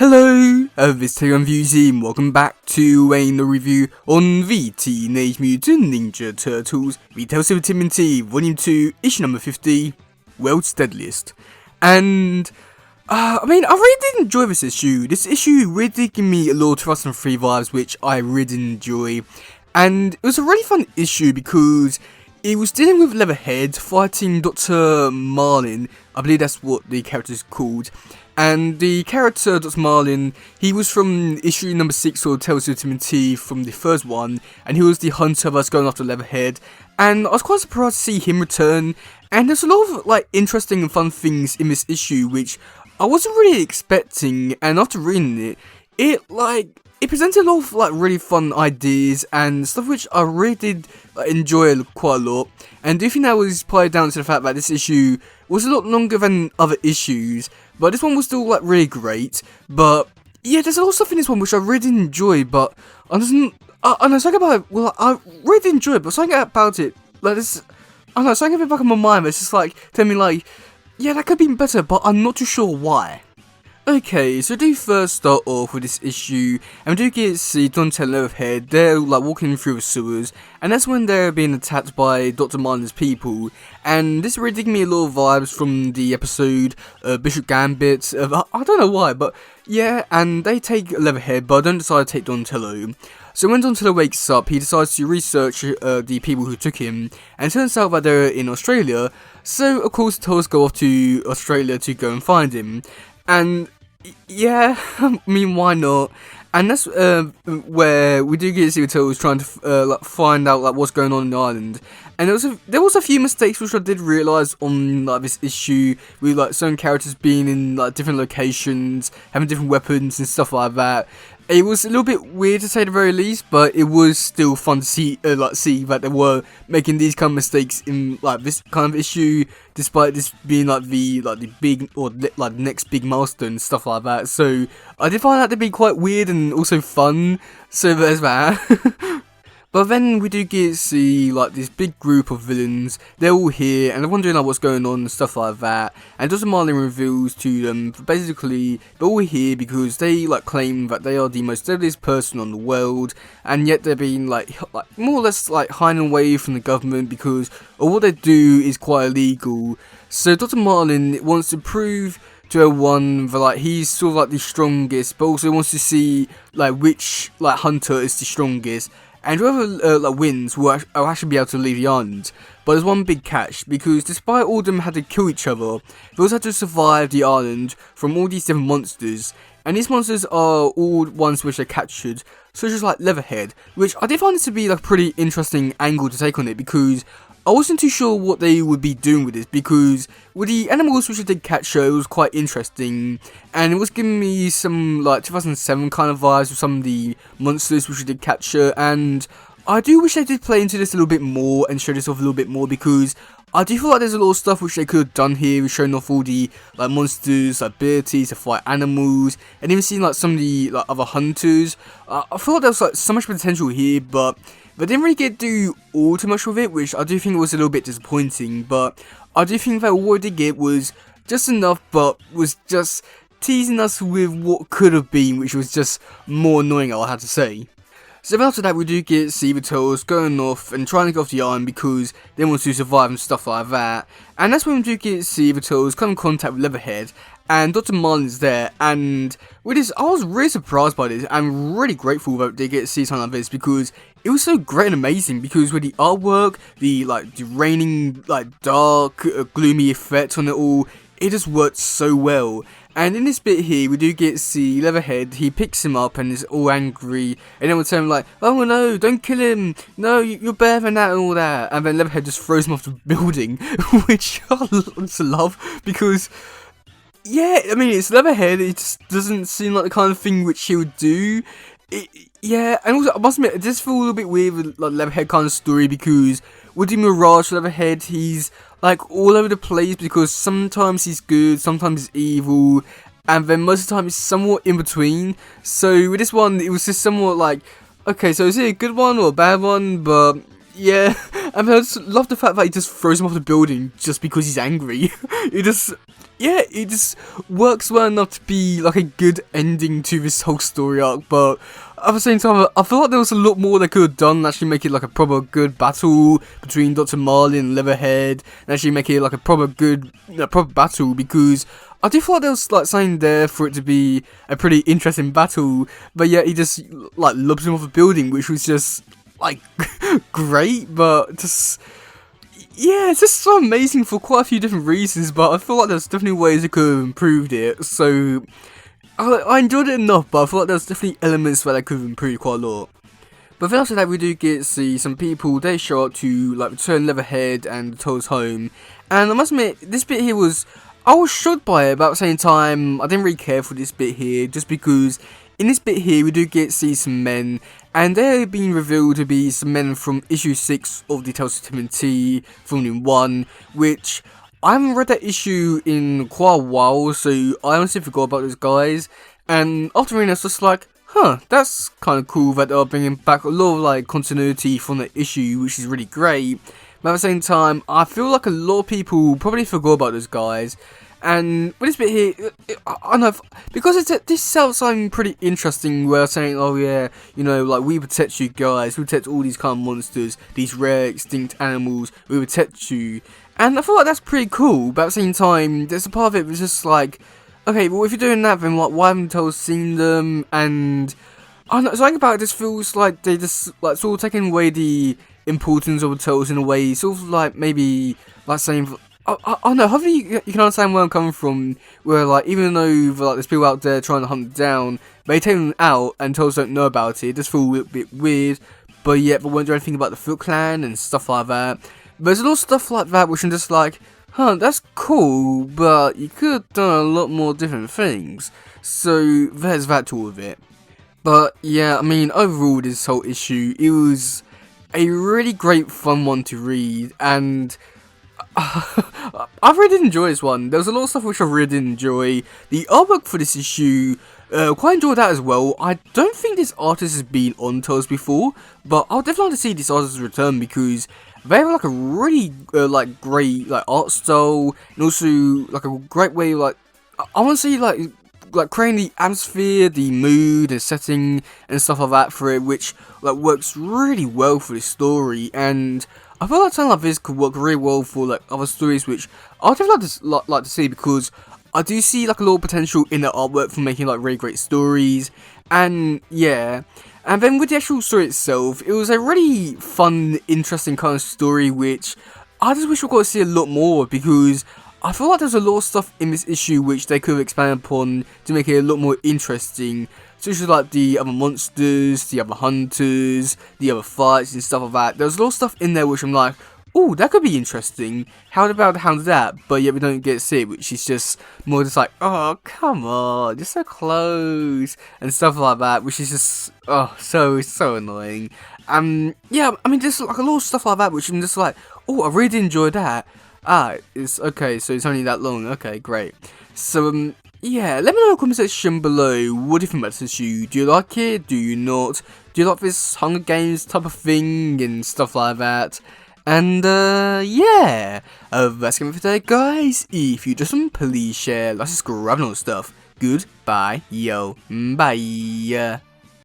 Hello, this is teddygaming and welcome back to another review on the Teenage Mutant Ninja Turtles Retail Silver Timothy Volume 2, issue number 50, World's Deadliest. And, I really did enjoy this issue. This issue really did give me a lot of 2003 vibes, which I really did enjoy. And it was a really fun issue because it was dealing with Leatherhead fighting Dr. Marlin. I believe that's what the character is called. And the character, Dr. Marlin, he was from issue number 6 or Tales of Timothy from the first one, and he was the hunter that's going after Leatherhead. And I was quite surprised to see him return, and there's a lot of interesting and fun things in this issue which I wasn't really expecting, and after reading it presented a lot of really fun ideas and stuff which I really did enjoy quite a lot. And I do think that was probably down to the fact that this issue was a lot longer than other issues, but this one was still really great. But yeah, there's a lot of stuff in this one which I really did enjoy, but I really did enjoy it, but something about it, something in the back of my mind that's just telling me yeah, that could be better, but I'm not too sure why. Okay, so we do first start off with this issue, and we do get to see Dante and Leatherhead. They're walking through the sewers, and that's when they're being attacked by Dr. Marlin's people. And this really did give me a lot of vibes from the episode Bishop Gambit. I don't know why, but yeah, and they take Leatherhead, but don't decide to take Donatello. So when Donatello wakes up, he decides to research the people who took him, and it turns out that they're in Australia. So of course the Turtles go off to Australia to go and find him. And yeah, why not? And that's where we do get to see the Turtles trying to find out what's going on in the island. And there was a few mistakes which I did realise on this issue, with certain characters being in different locations, having different weapons and stuff like that. It was a little bit weird to say the very least, but it was still fun to see that they were making these kind of mistakes in this kind of issue, despite this being the big or the next big milestone and stuff like that. So I did find that to be quite weird and also fun. So there's that. But then we do get to see this big group of villains. They're all here and they're wondering what's going on and stuff like that. And Dr. Marlin reveals to them basically they're all here because they claim that they are the most deadliest person on the world, and yet they're being more or less hiding away from the government because what they do is quite illegal. So Dr. Marlin wants to prove to everyone that he's sort of the strongest, but also wants to see which hunter is the strongest. And whoever wins will actually be able to leave the island. But there's one big catch, because despite all of them had to kill each other, they also had to survive the island from all these different monsters. And these monsters are all ones which they captured, such as Leatherhead, which I did find this to be a pretty interesting angle to take on it, because I wasn't too sure what they would be doing with this, because with the animals which I did capture, it was quite interesting, and it was giving me some 2007 kind of vibes with some of the monsters which I did capture. And I do wish they did play into this a little bit more and show this off a little bit more, because I do feel there's a lot of stuff which they could have done here, with showing off all the monsters' abilities to fight animals, and even seeing some of the other hunters. I feel there was so much potential here, but they didn't really get to do all too much with it, which I do think was a little bit disappointing. But I do think that what they did get was just enough, but was just teasing us with what could have been, which was just more annoying, I had to say. So after that, we do get to see the Turtles going off and trying to get off the island because they want to survive and stuff like that. And that's when we do get to see the Turtles come in contact with Leatherhead, and Dr. Marlin's there. And with this, I was really surprised by this. I'm really grateful that they get to see something like this, because it was so great and amazing. Because with the artwork, the raining, dark, gloomy effect on it all, it just worked so well. And in this bit here, we do get to see Leatherhead. He picks him up and is all angry, and then we'll tell him oh no, don't kill him, no, you're better than that and all that. And then Leatherhead just throws him off the building, which I love, because yeah, it's Leatherhead. It just doesn't seem like the kind of thing which he would do. Yeah, and also I must admit, it does feel a little bit weird with Leatherhead kind of story, because with the Mirage Leatherhead, he's all over the place, because sometimes he's good, sometimes he's evil, and then most of the time he's somewhat in between. So with this one, it was just somewhat okay, so is it a good one or a bad one? But Yeah, I mean, I just love the fact that he just throws him off the building just because he's angry. It just, yeah, it just works well enough to be like a good ending to this whole story arc, but at the same time, I feel like there was a lot more they could have done, actually make it like a proper good battle between Dr. Marlin and Leatherhead, and actually make it like a proper good, proper battle, because I do feel like there was like something there for it to be a pretty interesting battle, but yeah, he just like lobs him off the building, which was just like great, but just yeah, it's just so amazing for quite a few different reasons. But I feel like there's definitely ways they could have improved it. So I enjoyed it enough, but I feel like there's definitely elements where they could have improved quite a lot. But then after that, we do get to see some people, they show up to like return Leatherhead and the Toads home, and I must admit, this bit here was, I was shocked by it, but at the same time, I didn't really care for this bit here, just because in this bit here, we do get to see some men, and they're being revealed to be some men from issue 6 of the Tales of TMNT, Volume 1, which I haven't read that issue in quite a while, so I honestly forgot about those guys, and after reading, I was just like, huh, that's kind of cool that they're bringing back a lot of like continuity from the issue, which is really great. But at the same time, I feel like a lot of people probably forgot about those guys. And with this bit here, I don't know, because this sounds something pretty interesting, where saying, oh yeah, you know, like, we protect you guys, we protect all these kind of monsters, these rare extinct animals, we protect you. And I feel like that's pretty cool, but at the same time, there's a part of it was just like, okay, well, if you're doing that, then like, why haven't Toads seen them? And I don't know, something about it just feels like they just like sort of taking away the importance of the Toads in a way, sort of like maybe like saying, I don't know, hopefully you can understand where I'm coming from, where like, even though like there's people out there trying to hunt them down, they take them out and Toads don't know about it. It just feels a little bit weird, but yet they won't do anything about the Foot Clan and stuff like that. But there's a lot of stuff like that which I'm just like, huh, that's cool, but you could have done a lot more different things. So there's that to all of it. But yeah, I mean, overall this whole issue, it was a really great fun one to read, and I really did enjoy this one. There was a lot of stuff which I really did enjoy. The artwork for this issue, quite enjoyed that as well. I don't think this artist has been on Tales before, but I'll definitely like to see this artist return, because they have like a really like great like art style, and also like a great way, like, I want to see like creating the atmosphere, the mood, the setting, and stuff like that for it, which like works really well for this story. And I feel like something like this could work really well for like other stories, which I'd definitely like to see, because I do see like a lot of potential in the artwork for making like really great stories. And yeah, and then with the actual story itself, it was a really fun, interesting kind of story, which I just wish we got to see a lot more, because I feel like there's a lot of stuff in this issue which they could have expanded upon to make it a lot more interesting, such as like the other monsters, the other hunters, the other fights and stuff like that. There's a lot of stuff in there which I'm like, oh, that could be interesting. How about handle that? But yet we don't get to see it, which is just more just like, oh, come on, you're so close, and stuff like that, which is just, oh, so annoying. Yeah, I mean, there's like a lot of stuff like that, which I'm just like, oh, I really did enjoy that. Ah, it's okay, so it's only that long. Okay, great. So, yeah, let me know in the comment section below, what do you think about this issue? Do you like it? Do you not? Do you like this Hunger Games type of thing and stuff like that? And, yeah, that's gonna be for today, guys. If you just please share, like, subscribe, and all that stuff. Goodbye, yo, bye.